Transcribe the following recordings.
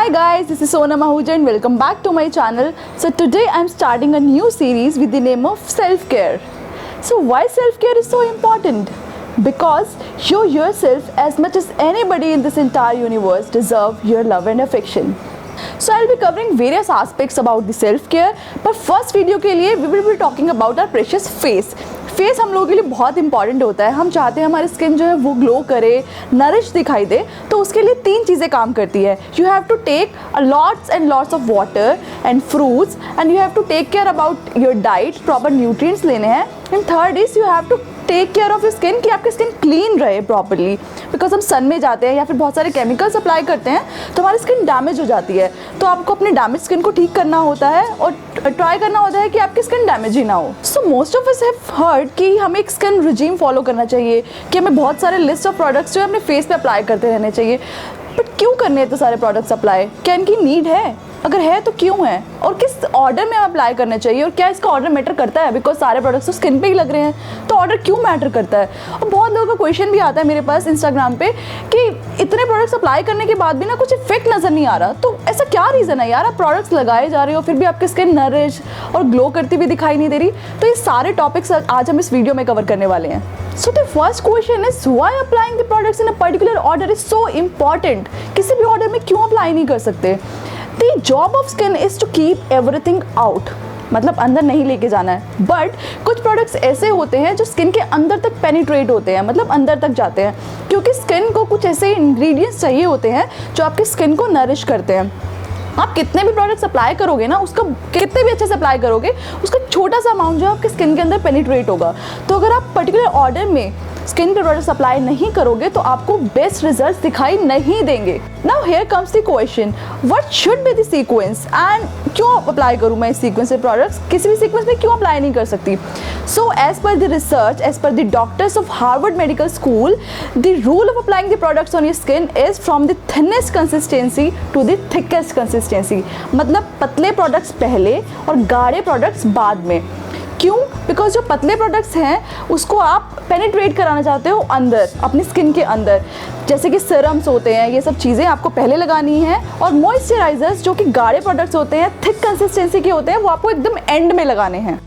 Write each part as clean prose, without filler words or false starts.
Hi guys, this is Sonam Ahuja and welcome back to my channel. So today I'm starting a new series with the name of self-care. So why self-care is so important? Because you yourself, as much as anybody in this entire universe, deserve your love and affection. So I'll be covering various aspects about the self-care, but first video के लिए we will be talking about our precious face. Face हम लोगों के लिए बहुत important होता है. हम चाहते हैं हमारी स्किन जो है वो ग्लो करे, नरिश दिखाई दे, तो उसके लिए 3 चीज़ें काम करती है. You have to take lots and lots of water and fruits and you have to take care about your diet, proper nutrients लेने हैं. And third is you have to take care of your skin कि आपकी skin clean रहे properly. Because हम sun में जाते हैं या फिर बहुत सारे केमिकल्स अप्लाई करते हैं तो हमारी स्किन डैमेज हो जाती है. तो आपको अपनी डैमेज स्किन को ठीक करना होता है और ट्राई करना होता है कि आपकी स्किन डैमेज ही ना हो. So most of us have heard कि हमें एक स्किन रिजीम फॉलो करना चाहिए, कि हमें बहुत सारे लिस्ट ऑफ प्रोडक्ट्स जो है अपने फेस पे अप्लाई करते रहने चाहिए. बट क्यों करने हैं तो सारे प्रोडक्ट्स अप्लाई? क्या इनकी नीड है? अगर है तो क्यों है? और किस ऑर्डर में हम अप्लाई करना चाहिए? और क्या इसका ऑर्डर मैटर करता है? बिकॉज सारे प्रोडक्ट्स तो स्किन पे ही लग रहे हैं, तो ऑर्डर क्यों मैटर करता है? और बहुत लोगों का क्वेश्चन भी आता है मेरे पास इंस्टाग्राम पे कि इतने प्रोडक्ट्स अप्लाई करने के बाद भी ना कुछ इफेक्ट नज़र नहीं आ रहा. तो ऐसा क्या रीज़न है यार? आप प्रोडक्ट्स लगाए जा रहे हो फिर भी आपकी स्किन नरिश और ग्लो करती हुई दिखाई नहीं दे रही. तो ये सारे टॉपिक्स आज हम इस वीडियो में कवर करने वाले हैं. So the first question is why applying the products in a particular order is so important. किसी भी ऑर्डर में क्यों अप्लाई नहीं कर सकते? The job of skin is to keep everything out. मतलब अंदर नहीं लेके जाना है. बट कुछ प्रोडक्ट्स ऐसे होते हैं जो स्किन के अंदर तक पेनिट्रेट होते हैं, मतलब अंदर तक जाते हैं, क्योंकि स्किन को कुछ ऐसे इंग्रेडिएंट्स चाहिए होते हैं जो आपकी स्किन को नरिश करते हैं. आप कितने भी प्रोडक्ट्स अप्लाई करोगे ना, उसका कितने भी अच्छे से अप्लाई करोगे, उसका छोटा सा अमाउंट जो है आपके स्किन के अंदर पेनिट्रेट होगा. तो अगर आप पर्टिकुलर ऑर्डर में स्किन पे प्रोडक्ट्स अप्लाई नहीं करोगे तो आपको बेस्ट रिजल्ट्स दिखाई नहीं देंगे. Now here comes the question, what should be the sequence and क्यों अप्लाई करूँ मैं इस सीक्वेंस से प्रोडक्ट्स? किसी भी सीक्वेंस में क्यों अप्लाई नहीं कर सकती? So as per the research, as per the doctors of Harvard Medical School, the rule of applying the products on your skin is from the thinnest consistency to the thickest consistency. मतलब पतले products पहले और गाढ़े products बाद में. क्यों? Because जो पतले प्रोडक्ट्स हैं उसको आप पेनिट्रेट कराना चाहते हो अंदर, अपनी स्किन के अंदर, जैसे कि सीरम्स होते हैं, ये सब चीज़ें आपको पहले लगानी है. और मॉइस्चराइजर्स जो कि गाढ़े प्रोडक्ट्स होते हैं, थिक कंसिस्टेंसी के होते हैं, वो आपको एकदम एंड में लगाने हैं.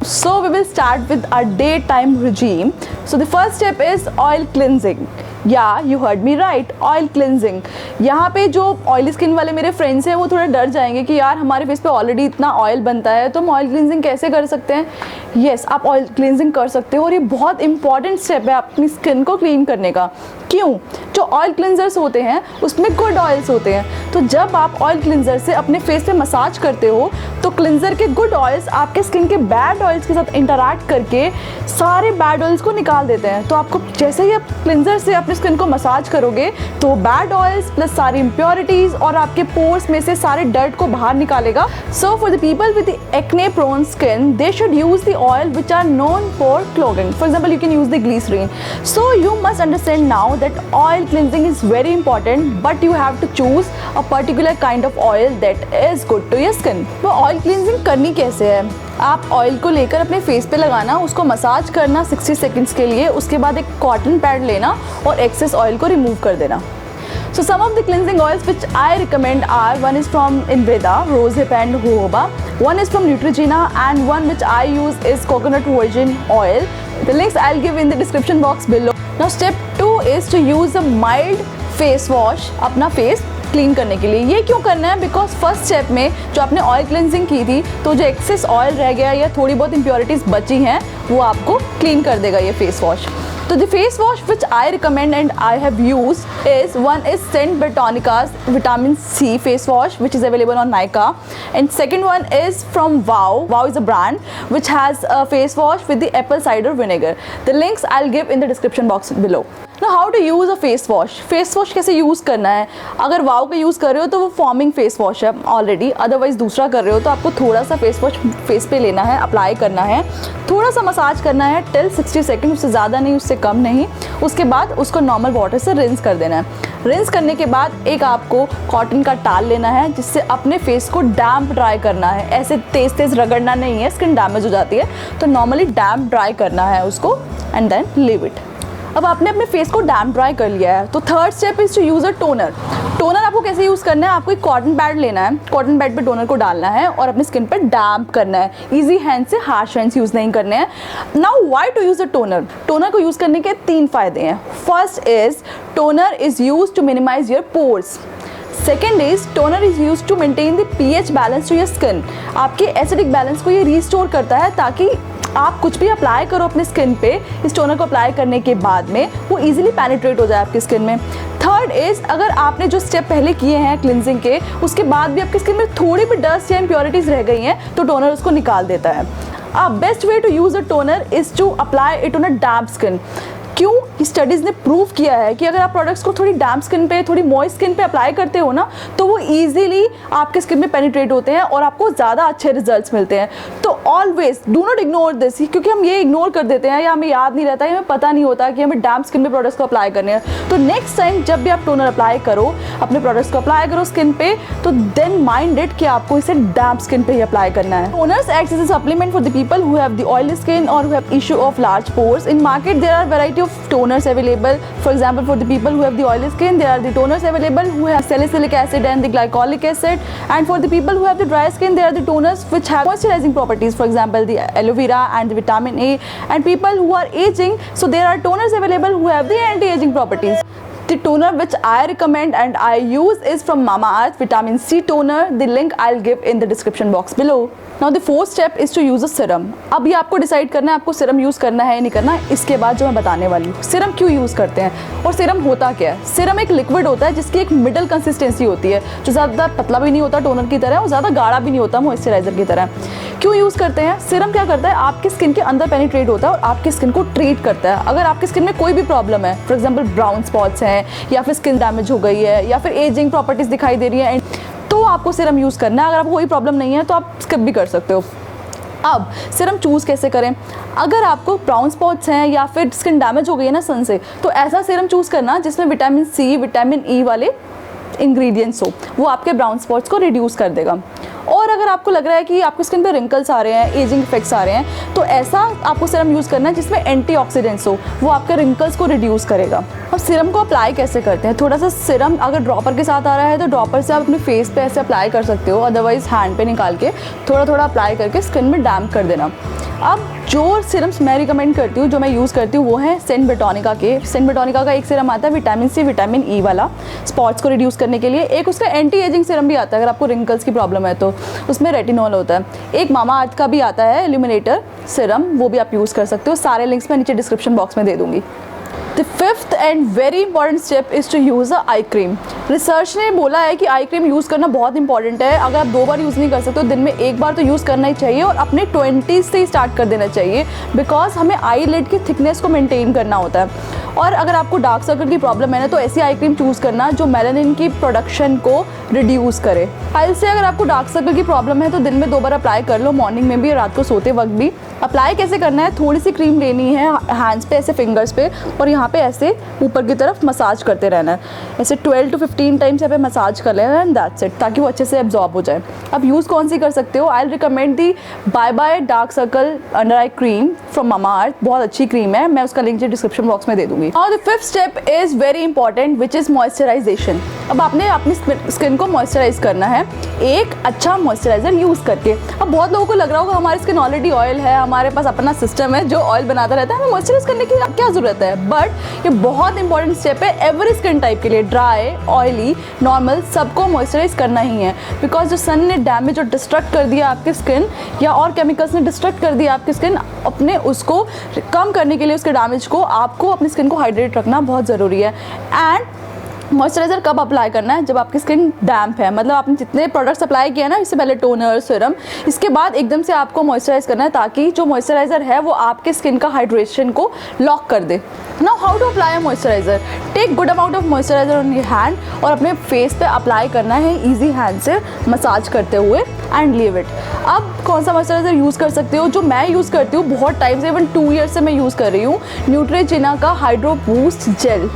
So we will start with our daytime regime. So the first step is oil cleansing. Yeah, you heard me right, oil cleansing. यहाँ पे जो ऑयली स्किन वाले मेरे फ्रेंड्स हैं वो थोड़ा डर जाएंगे कि यार हमारे फेस पे ऑलरेडी इतना ऑयल बनता है तो हम ऑयल क्लिनजिंग कैसे कर सकते हैं? येस, आप ऑयल क्लिनजिंग कर सकते हो और ये बहुत इंपॉर्टेंट स्टेप है अपनी स्किन को क्लीन करने का. क्यों? जो ऑयल क्लिनजर्स होते हैं उसमें गुड ऑयल्स होते हैं. तो जब आप ऑयल क्लिनजर से अपने फेस पे मसाज करते हो तो क्लिनजर के गुड ऑयल्स आपके स्किन के बैड ऑयल्स के साथ इंटरैक्ट करके सारे बैड ऑयल्स को निकाल देते हैं. तो आपको जैसे ही आप क्लिनजर से अपनी स्किन को मसाज करोगे तो बैड ऑयल्स प्लस सारी इम्प्योरिटीज़ और आपके पोर्स में से सारे डर्ट को बाहर निकालेगा. So for the people with acne prone skin they should use the oil which are known for clogging. For example you can use the glycerine. So you must understand now that oil cleansing is very important, but you have to choose a particular kind of oil that is good to your skin. तो oil cleansing करनी कैसे है? आप oil को लेकर अपने face पे लगाना, उसको मसाज करना 60 सेकंड्स के लिए, उसके बाद एक कॉटन पैड लेना और एक्सेस ऑयल को रिमूव कर देना. So some of the cleansing oils which I recommend are, one is from Inbreda, Rosehip and Jojoba, one is from Neutrogena and one which I use is coconut virgin oil. The links I'll give in the description box below. Now step 2 is to use a mild face wash अपना face clean करने के लिए. ये क्यों करना है? Because first step में जो आपने ऑयल क्लिनजिंग की थी तो जो एक्सेस ऑयल रह गया या थोड़ी बहुत इम्प्योरिटीज़ बची हैं वो आपको क्लीन कर देगा ये face wash. So the face wash which I recommend and I have used is, one is Scent Botanica's Vitamin C face wash which is available on Nykaa, and second one is from Wow. Wow is a brand which has a face wash with the apple cider vinegar. The links I'll give in the description box below. Now how to use a face wash? Face wash कैसे use करना है? अगर वाव का use कर रहे हो तो वो फॉर्मिंग फेस वॉश है ऑलरेडी, अदरवाइज दूसरा कर रहे हो तो आपको थोड़ा सा फेस वॉश फेस पे लेना है, अप्लाई करना है, थोड़ा सा मसाज करना है टिल 60 सेकंड, उससे ज़्यादा नहीं उससे कम नहीं. उसके बाद उसको नॉर्मल वाटर से रिंस कर देना है. रिंस करने के बाद एक आपको कॉटन का टाल लेना है जिससे अपने फेस को डैम्प ड्राई करना है. ऐसे तेज़ तेज़ रगड़ना नहीं है, स्किन डैमेज हो जाती है. तो नॉर्मली डैम्प ड्राई करना है उसको एंड देन लीव इट. अब आपने अपने फेस को डैम्प ड्राई कर लिया है, तो third step is to use a toner. Toner आपको कैसे यूज़ करना है, आपको एक कॉटन पैड लेना है, कॉटन पैड पे टोनर को डालना है और अपनी स्किन पे डैम्प करना है। इजी हैंड से, हार्श हैंड्स यूज़ नहीं करने हैं। Now why to use a toner? Toner को यूज़ करने के 3 फ़ायदे हैं। First is toner is use to minimize your pores. Second is toner is use to maintain the pH balance to your skin. आपके acidic balance को ये restore करता है ताकि आप कुछ भी अप्लाई करो अपने स्किन पे, इस टोनर को अप्लाई करने के बाद में वो इजीली पेनिट्रेट हो जाए आपकी स्किन में। थर्ड इज अगर आपने जो स्टेप पहले किए हैं क्लिनजिंग के, उसके बाद भी आपकी स्किन में थोड़ी भी डस्ट या इम्प्योरिटीज रह गई हैं तो टोनर उसको निकाल देता है। Best way to use a toner is to apply it on a damp skin. क्यों? स्टडीज़ ने प्रूव किया है कि अगर आप प्रोडक्ट्स को थोड़ी डैम्प स्किन पे, थोड़ी मॉइस्ट स्किन पे अप्लाई करते हो ना, तो वो इजीली आपके स्किन में पेनिट्रेट होते हैं और आपको ज़्यादा अच्छे रिजल्ट्स मिलते हैं। तो always do not ignore this, क्योंकि हम ये इग्नोर कर देते हैं या हमें याद नहीं रहता है, हमें पता नहीं होता कि हमें डैम्प स्किन पे प्रोडक्ट्स को अप्लाई करने हैं। तो नेक्स्ट टाइम जब भी आप टोनर अप्लाई करो, अपने प्रोडक्ट्स को अप्लाई करो स्किन पे, तो देन माइंड इट कि आपको इसे डैम्प स्किन पे ही अप्लाई करना है। Toners acts as a supplement for the people who have the oily skin और who have issue of large pores. In market there are variety of toners available. For example, for the people who have the oily skin, there are the toners available who have salicylic acid and the glycolic acid. And for the people who have the dry skin, there are the toners which have moisturizing properties. For example, the aloe vera and the vitamin A. And people who are aging, so there are toners available who have the anti-aging properties. The toner which I recommend and I use is from Mamaearth Vitamin C Toner. The link I'll give in the description box below. Now the fourth step is to use a serum. अब ये आपको decide करना है आपको serum use करना है या नहीं करना है। इसके बाद जो मैं बताने वाली हूँ, सीरम क्यों यूज़ करते हैं और सीरम होता क्या है। सीरम एक लिक्विड होता है जिसकी एक मिडल कंसिस्टेंसी होती है, जो ज़्यादा पतला भी नहीं होता टोनर की तरह और ज़्यादा गाढ़ा भी नहीं होता मॉइस्चराइजर की तरह। क्यों यूज़ करते हैं? सीरम क्या करता है, आपकी स्किन के अंदर पेनिट्रेट होता है और आपकी स्किन को ट्रीट करता है। अगर आपकी स्किन में कोई भी प्रॉब्लम है, फॉर एग्जाम्पल ब्राउन स्पॉट्स हैं या फिर स्किन डैमेज हो गई है या फिर एजिंग प्रॉपर्टीज़ दिखाई दे रही है, तो आपको सीरम यूज़ करना है। अगर आपको कोई प्रॉब्लम नहीं है तो आप स्किप भी कर सकते हो। अब सीरम चूज़ कैसे करें? अगर आपको ब्राउन स्पॉट्स हैं या फिर स्किन डैमेज हो गई है ना सन से, तो ऐसा सीरम चूज़ करना जिसमें विटामिन सी, विटामिन ई वाले इंग्रेडिएंट्स हो, वो आपके ब्राउन स्पॉट्स को रिड्यूस कर देगा। और अगर आपको लग रहा है कि आपकी स्किन पे रिंकल्स आ रहे हैं, एजिंग इफेक्ट्स आ रहे हैं, तो ऐसा आपको सीरम यूज़ करना है जिसमें एंटीऑक्सीडेंट्स हो, वो आपके रिंकल्स को रिड्यूस करेगा। अब सीरम को अप्लाई कैसे करते हैं? थोड़ा सा सीरम अगर ड्रॉपर के साथ आ रहा है तो ड्रॉपर से आप अपने फेस पे ऐसे अप्लाई कर सकते हो, अदरवाइज़ हैंड पे निकाल के थोड़ा थोड़ा अप्लाई करके स्किन में डैम्प कर देना। अब जो सीरम्स मैं रिकमेंड करती हूँ, जो मैं यूज़ करती हूँ, वो है सेंट बोटानिका के। सेंट बोटानिका का एक सीरम आता है विटामिन सी, विटामिन ई वाला, स्पॉट्स को रिड्यूस करने के लिए। एक उसका एंटी एजिंग सीरम भी आता है अगर आपको रिंकल्स की प्रॉब्लम है तो, उसमें रेटिनॉल होता है। एक मामाअर्थ का भी आता है इल्यूमिनेटर सीरम, वो भी आप यूज़ कर सकते हो। सारे लिंक्स मैं नीचे डिस्क्रिप्शन बॉक्स में दे दूँगी। The fifth and very important step is to use a eye cream. Research ने बोला है कि आई क्रीम यूज़ करना बहुत इंपॉर्टेंट है। अगर आप 2 बार यूज़ नहीं कर सकते तो दिन में 1 बार तो यूज़ करना ही चाहिए और अपने 20s से ही स्टार्ट कर देना चाहिए, बिकॉज हमें आई लिड की थिकनेस को मेंटेन करना होता है। और अगर आपको डार्क सर्कल की प्रॉब्लम है ना, तो ऐसी आई क्रीम चूज़ करना जो मेलानिन की प्रोडक्शन को रिड्यूस करे। आई से अगर आपको डार्क सर्कल की प्रॉब्लम है तो दिन में 2 बार अप्लाई कर लो, मॉर्निंग में भी और रात को सोते वक्त भी। अप्लाई कैसे करना है? थोड़ी सी क्रीम लेनी है हैंड्स पे, ऐसे फिंगर्स पे, और यहाँ पे ऐसे ऊपर की तरफ मसाज करते रहना है। ऐसे 12 to 15 टाइम्स यहाँ पे मसाज कर लेना एंड दैट्स इट, ताकि वो अच्छे से एब्जॉर्ब हो जाए। अब यूज़ कौन सी कर सकते हो? I will recommend the bye bye dark circle under eye cream from Mamaearth. बहुत अच्छी क्रीम है, मैं उसका लिंक डिस्क्रिप्शन बॉक्स में दे दूँगी। और the fifth step is very important which is moisturisation. अब आपने अपनी स्किन को मॉइस्चराइज करना है एक अच्छा मॉइस्चराइजर यूज़ करके। अब बहुत लोगों को लग रहा होगा हमारी स्किन ऑलरेडी ऑयल है, हमारे पास अपना सिस्टम है जो ऑयल बनाता रहता है, हमें मॉइस्चराइज करने की क्या ज़रूरत है? बट ये बहुत इंपॉर्टेंट स्टेप है एवरी स्किन टाइप के लिए, ड्राई, ऑयली, नॉर्मल, सबको मॉइस्चराइज करना ही है। बिकॉज जो सन ने डैमेज और डिस्ट्रक्ट कर दिया आपकी स्किन, या और केमिकल्स ने डिस्ट्रक्ट कर दिया आपकी स्किन, अपने उसको कम करने के लिए, उसके डैमेज को, आपको अपनी स्किन को हाइड्रेट रखना बहुत ज़रूरी है। एंड मॉइस्चराइज़र कब अप्लाई करना है? जब आपकी स्किन डैम्प है, मतलब आपने जितने प्रोडक्ट्स अप्लाई किए ना, इससे पहले टोनर, सीरम, इसके बाद एकदम से आपको मॉइस्चराइज करना है ताकि जो मॉइस्चराइज़र है वो आपके स्किन का हाइड्रेशन को लॉक कर दे। Now how to apply a moisturiser? Take good amount of moisturiser on your hand और अपने फेस पे अप्लाई करना है ईजी हैंड से, मसाज करते हुए, एंड लीव इट। अब कौन सा मॉइस्चराइज़र यूज़ कर सकते हो? जो मैं यूज़ करती हूँ बहुत टाइम से, इवन 2 ईयर्स से मैं यूज़ कर रही हूँ, न्यूट्रेजिना का हाइड्रो बूस्ट जेल।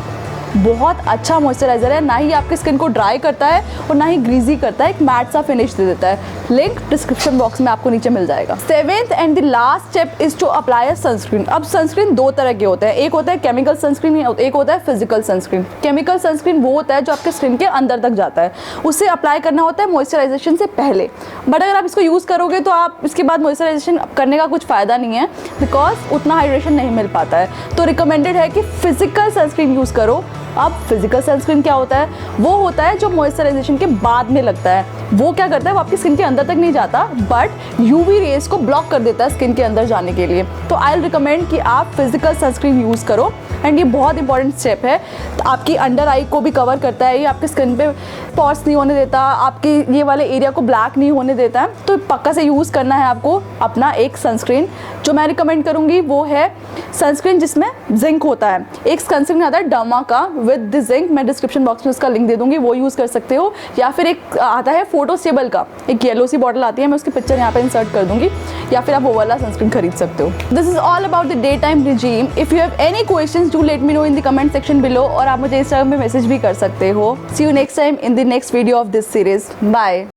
बहुत अच्छा मॉइस्चराइज़र है, ना ही आपकी स्किन को ड्राई करता है और ना ही ग्रीजी करता है, एक मैट सा फिनिश दे देता है। लिंक डिस्क्रिप्शन बॉक्स में आपको नीचे मिल जाएगा। 7th and the last step is to apply a sunscreen. अब सनस्क्रीन दो तरह के होते हैं, एक होता है केमिकल सनस्क्रीन, एक होता है फिजिकल सनस्क्रीन। केमिकल सनस्क्रीन वो होता है जो आपके स्किन के अंदर तक जाता है, उसे अप्लाई करना होता है मॉइस्चराइजेशन से पहले। बट अगर आप इसको यूज़ करोगे तो आप इसके बाद मॉइस्चराइजेशन करने का कुछ फ़ायदा नहीं है, बिकॉज उतना हाइड्रेशन नहीं मिल पाता है। तो रिकमेंडेड है कि फिजिकल सनस्क्रीन यूज़ करो। अब फिजिकल सनस्क्रीन क्या होता है? वो होता है जो मॉइस्चराइजेशन के बाद में लगता है। वो क्या करता है, वो आपकी स्किन के अंदर तक नहीं जाता, बट यूवी रेज को ब्लॉक कर देता है स्किन के अंदर जाने के लिए। तो आई विल रिकमेंड कि आप फिजिकल सनस्क्रीन यूज़ करो, एंड ये बहुत इंपॉर्टेंट स्टेप है। तो आपकी अंडर आई को भी कवर करता है, ये आपकी स्किन पे पॉर्स नहीं होने देता, आपके ये वाले एरिया को ब्लैक नहीं होने देता है। तो पक्का से यूज़ करना है आपको अपना एक सनस्क्रीन। जो मैं रिकमेंड करूँगी वो है सनस्क्रीन जिसमें जिंक होता है। एक सनस्क्रीन आता है डर्मा का विद द जिंक, मैं डिस्क्रिप्शन बॉक्स में उसका लिंक दे दूँगी, वो यूज़ कर सकते हो। या फिर एक आता है फोटो स्टेबल का, एक येलो सी बॉटल आती है, मैं उसकी पिक्चर यहाँ पे इंसर्ट कर दूँगी, या फिर आप वो वाला सनस्क्रीन खरीद सकते हो। This is all about the day time regime. If you have any questions do let me know in the comment section below, और आप मुझे इंस्टाग्राम पे मैसेज भी कर सकते हो। See you next time in the next video of this series. Bye.